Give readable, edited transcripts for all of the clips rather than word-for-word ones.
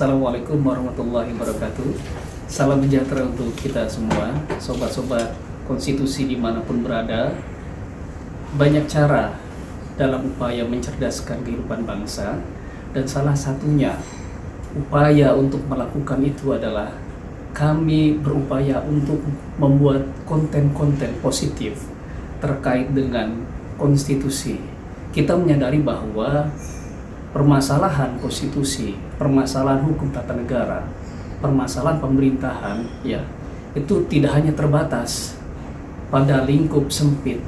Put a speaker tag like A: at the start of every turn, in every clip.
A: Assalamualaikum warahmatullahi wabarakatuh. Salam sejahtera untuk kita semua, sobat-sobat konstitusi dimanapun berada. Banyak cara dalam upaya mencerdaskan kehidupan bangsa, dan salah satunya upaya untuk melakukan itu adalah kami berupaya untuk membuat konten-konten positif terkait dengan konstitusi. Kita menyadari bahwa permasalahan konstitusi, permasalahan hukum tata negara, permasalahan pemerintahan, ya, itu tidak hanya terbatas pada lingkup sempit,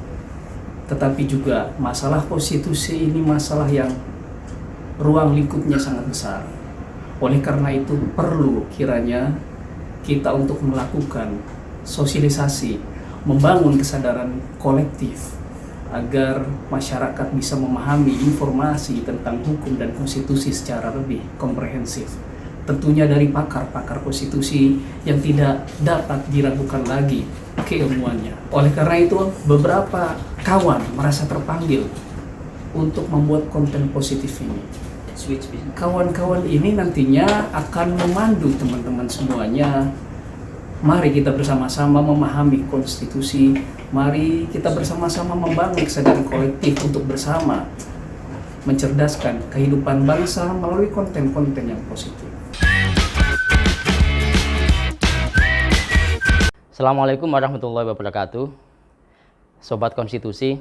A: tetapi juga masalah konstitusi ini masalah yang ruang lingkupnya sangat besar. Oleh karena itu perlu kiranya kita untuk melakukan sosialisasi, membangun kesadaran kolektif agar masyarakat bisa memahami informasi tentang hukum dan konstitusi secara lebih komprehensif. Tentunya dari pakar-pakar konstitusi yang tidak dapat diragukan lagi keilmuannya. Oleh karena itu, beberapa kawan merasa terpanggil untuk membuat konten positif ini. Kawan-kawan ini nantinya akan memandu teman-teman semuanya. Mari kita bersama-sama memahami konstitusi. Mari kita bersama-sama membangun kesadaran kolektif untuk bersama mencerdaskan kehidupan bangsa melalui konten-konten yang positif.
B: Assalamualaikum warahmatullahi wabarakatuh. Sobat Konstitusi,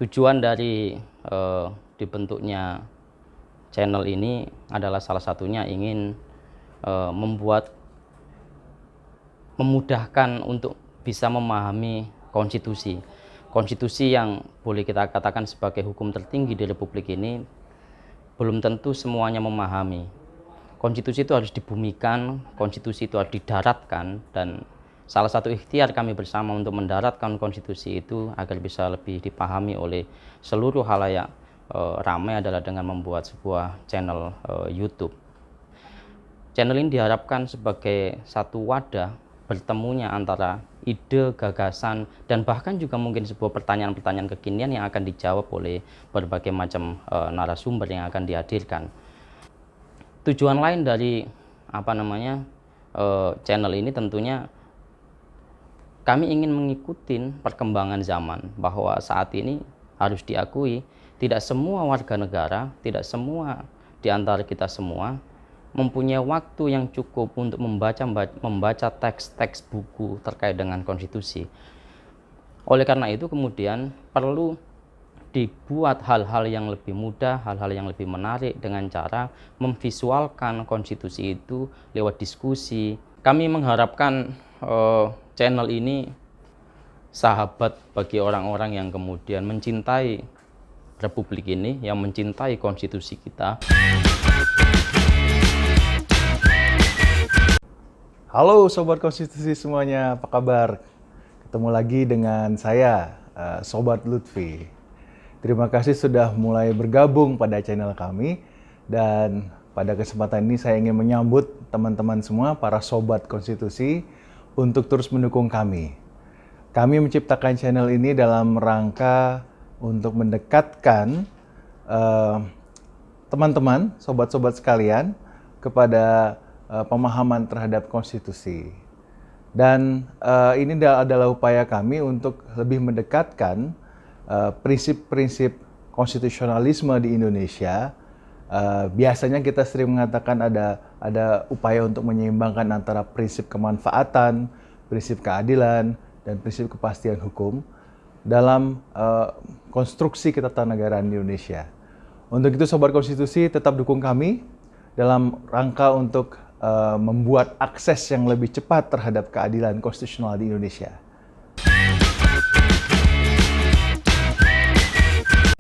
B: tujuan dari dibentuknya channel ini adalah salah satunya ingin memudahkan untuk bisa memahami konstitusi. Konstitusi yang boleh kita katakan sebagai hukum tertinggi di Republik ini belum tentu semuanya memahami. Konstitusi itu harus dibumikan, konstitusi itu harus didaratkan, dan salah satu ikhtiar kami bersama untuk mendaratkan konstitusi itu agar bisa lebih dipahami oleh seluruh khalayak ramai adalah dengan membuat sebuah channel YouTube. Channel ini diharapkan sebagai satu wadah bertemunya antara ide, gagasan, dan bahkan juga mungkin sebuah pertanyaan-pertanyaan kekinian yang akan dijawab oleh berbagai macam narasumber yang akan dihadirkan. Tujuan lain dari channel ini tentunya kami ingin mengikuti perkembangan zaman, bahwa saat ini harus diakui tidak semua warga negara, tidak semua di antara kita semua mempunyai waktu yang cukup untuk membaca teks-teks buku terkait dengan konstitusi. Oleh karena itu kemudian perlu dibuat hal-hal yang lebih mudah, hal-hal yang lebih menarik dengan cara memvisualkan konstitusi itu lewat diskusi. Kami mengharapkan channel ini sahabat bagi orang-orang yang kemudian mencintai Republik ini, yang mencintai konstitusi kita.
C: Halo Sobat Konstitusi semuanya, apa kabar? Ketemu lagi dengan saya, Sobat Lutfi. Terima kasih sudah mulai bergabung pada channel kami, dan pada kesempatan ini saya ingin menyambut teman-teman semua, para Sobat Konstitusi, untuk terus mendukung kami. Kami menciptakan channel ini dalam rangka untuk mendekatkan teman-teman, sobat-sobat sekalian, kepada pemahaman terhadap konstitusi. Dan ini adalah upaya kami untuk lebih mendekatkan prinsip-prinsip konstitusionalisme di Indonesia. Biasanya kita sering mengatakan ada upaya untuk menyeimbangkan antara prinsip kemanfaatan, prinsip keadilan, dan prinsip kepastian hukum dalam konstruksi ketatanegaraan di Indonesia. Untuk itu Sobat Konstitusi tetap dukung kami dalam rangka untuk membuat akses yang lebih cepat terhadap keadilan konstitusional di Indonesia.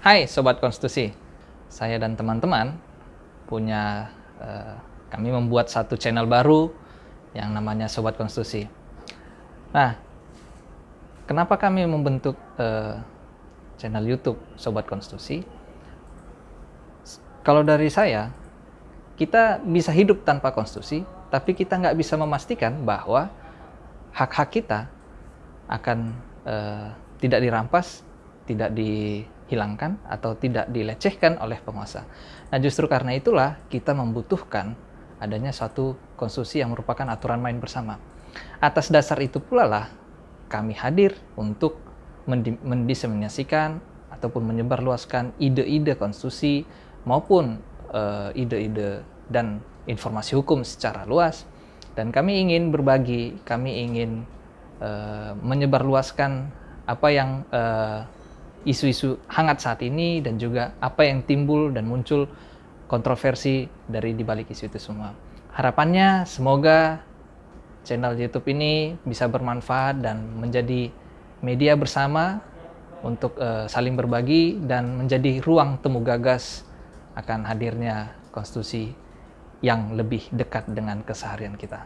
D: Hai Sobat Konstitusi, saya dan teman-teman kami membuat satu channel baru yang namanya Sobat Konstitusi. Nah, kenapa kami membentuk channel YouTube Sobat Konstitusi? Kalau dari saya, kita bisa hidup tanpa konstitusi, tapi kita nggak bisa memastikan bahwa hak-hak kita akan tidak dirampas, tidak dihilangkan, atau tidak dilecehkan oleh penguasa. Nah, justru karena itulah kita membutuhkan adanya suatu konstitusi yang merupakan aturan main bersama. Atas dasar itu pula lah kami hadir untuk mendiseminasikan ataupun menyebarluaskan ide-ide konstitusi maupun ide-ide dan informasi hukum secara luas. Dan kami ingin berbagi, kami ingin menyebarluaskan apa yang isu-isu hangat saat ini dan juga apa yang timbul dan muncul kontroversi dari dibalik isu itu semua. Harapannya semoga channel YouTube ini bisa bermanfaat dan menjadi media bersama untuk saling berbagi dan menjadi ruang temu gagas akan hadirnya konstitusi yang lebih dekat dengan keseharian kita.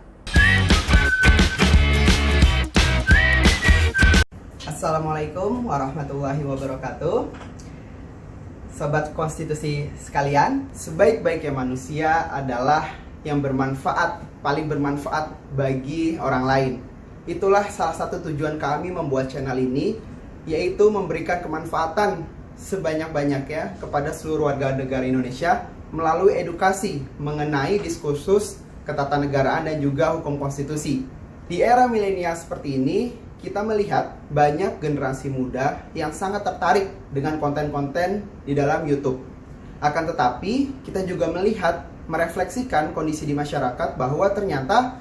E: Assalamualaikum warahmatullahi wabarakatuh. Sobat konstitusi sekalian, sebaik-baiknya manusia adalah yang bermanfaat, paling bermanfaat bagi orang lain. Itulah salah satu tujuan kami membuat channel ini, yaitu memberikan kemanfaatan sebanyak-banyaknya kepada seluruh warga negara Indonesia melalui edukasi mengenai diskursus ketatanegaraan dan juga hukum konstitusi. Di era milenial seperti ini, kita melihat banyak generasi muda yang sangat tertarik dengan konten-konten di dalam YouTube. Akan tetapi, kita juga melihat, merefleksikan kondisi di masyarakat bahwa ternyata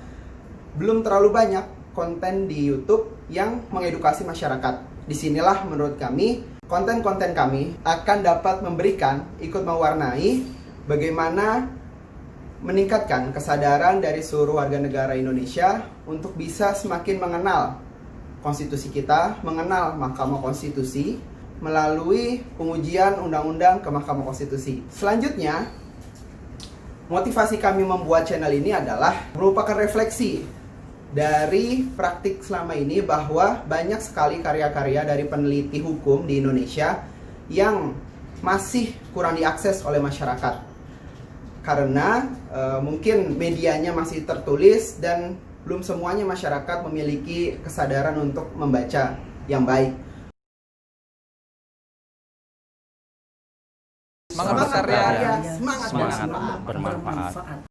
E: belum terlalu banyak konten di YouTube yang mengedukasi masyarakat. Disinilah menurut kami, konten-konten kami akan dapat memberikan, ikut mewarnai bagaimana meningkatkan kesadaran dari seluruh warga negara Indonesia untuk bisa semakin mengenal konstitusi kita, mengenal Mahkamah Konstitusi melalui pengujian undang-undang ke Mahkamah Konstitusi. Selanjutnya, motivasi kami membuat channel ini adalah merupakan refleksi dari praktik selama ini bahwa banyak sekali karya-karya dari peneliti hukum di Indonesia yang masih kurang diakses oleh masyarakat. Karena mungkin medianya masih tertulis dan belum semuanya masyarakat memiliki kesadaran untuk membaca yang baik.
D: Semangat berkarya,
E: semangat
B: bermanfaat.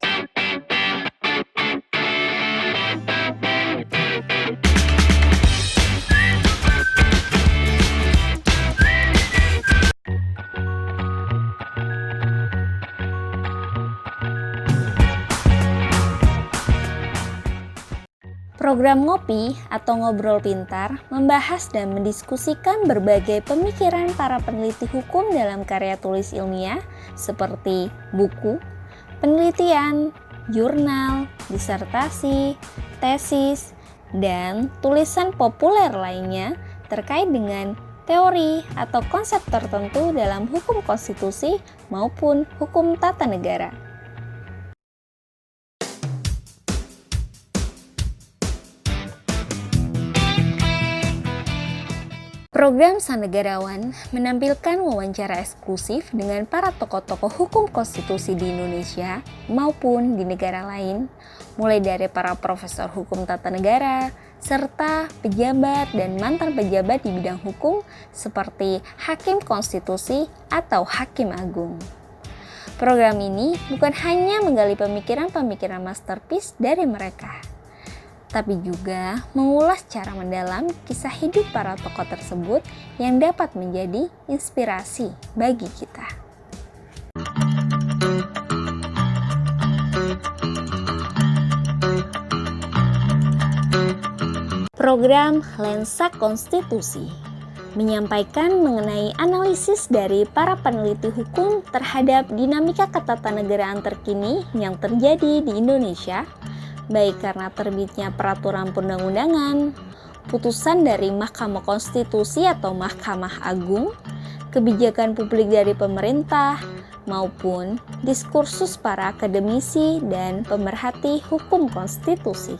F: Program Ngopi atau Ngobrol Pintar membahas dan mendiskusikan berbagai pemikiran para peneliti hukum dalam karya tulis ilmiah seperti buku, penelitian, jurnal, disertasi, tesis, dan tulisan populer lainnya terkait dengan teori atau konsep tertentu dalam hukum konstitusi maupun hukum tata negara. Program Sanegarawan menampilkan wawancara eksklusif dengan para tokoh-tokoh hukum konstitusi di Indonesia maupun di negara lain, mulai dari para profesor hukum tata negara, serta pejabat dan mantan pejabat di bidang hukum seperti hakim konstitusi atau hakim agung. Program ini bukan hanya menggali pemikiran-pemikiran masterpiece dari mereka, tapi juga mengulas secara mendalam kisah hidup para tokoh tersebut yang dapat menjadi inspirasi bagi kita. Program Lensa Konstitusi menyampaikan mengenai analisis dari para peneliti hukum terhadap dinamika ketatanegaraan terkini yang terjadi di Indonesia, baik karena terbitnya peraturan perundang-undangan, putusan dari Mahkamah Konstitusi atau Mahkamah Agung, kebijakan publik dari pemerintah, maupun diskursus para akademisi dan pemerhati hukum konstitusi.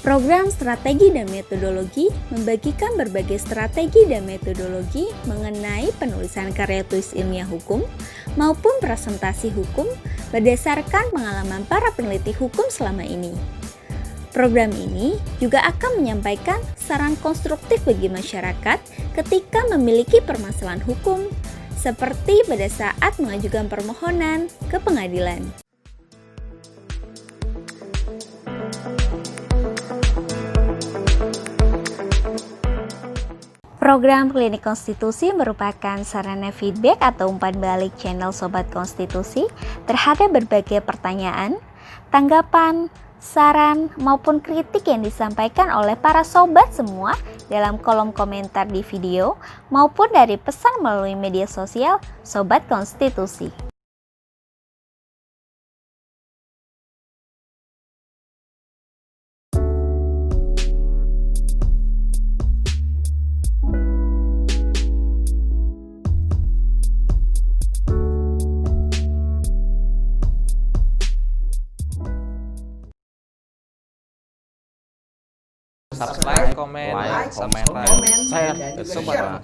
F: Program Strategi dan Metodologi membagikan berbagai strategi dan metodologi mengenai penulisan karya tulis ilmiah hukum maupun presentasi hukum berdasarkan pengalaman para peneliti hukum selama ini. Program ini juga akan menyampaikan saran konstruktif bagi masyarakat ketika memiliki permasalahan hukum, seperti pada saat mengajukan permohonan ke pengadilan. Program Klinik Konstitusi merupakan sarana feedback atau umpan balik channel Sobat Konstitusi terhadap berbagai pertanyaan, tanggapan, saran, maupun kritik yang disampaikan oleh para sobat semua dalam kolom komentar di video maupun dari pesan melalui media sosial Sobat Konstitusi.
D: Subscribe, komen,
B: like,
D: komen,
B: comment,
E: komen,
B: share
E: dan juga
B: ke Sobat
E: share.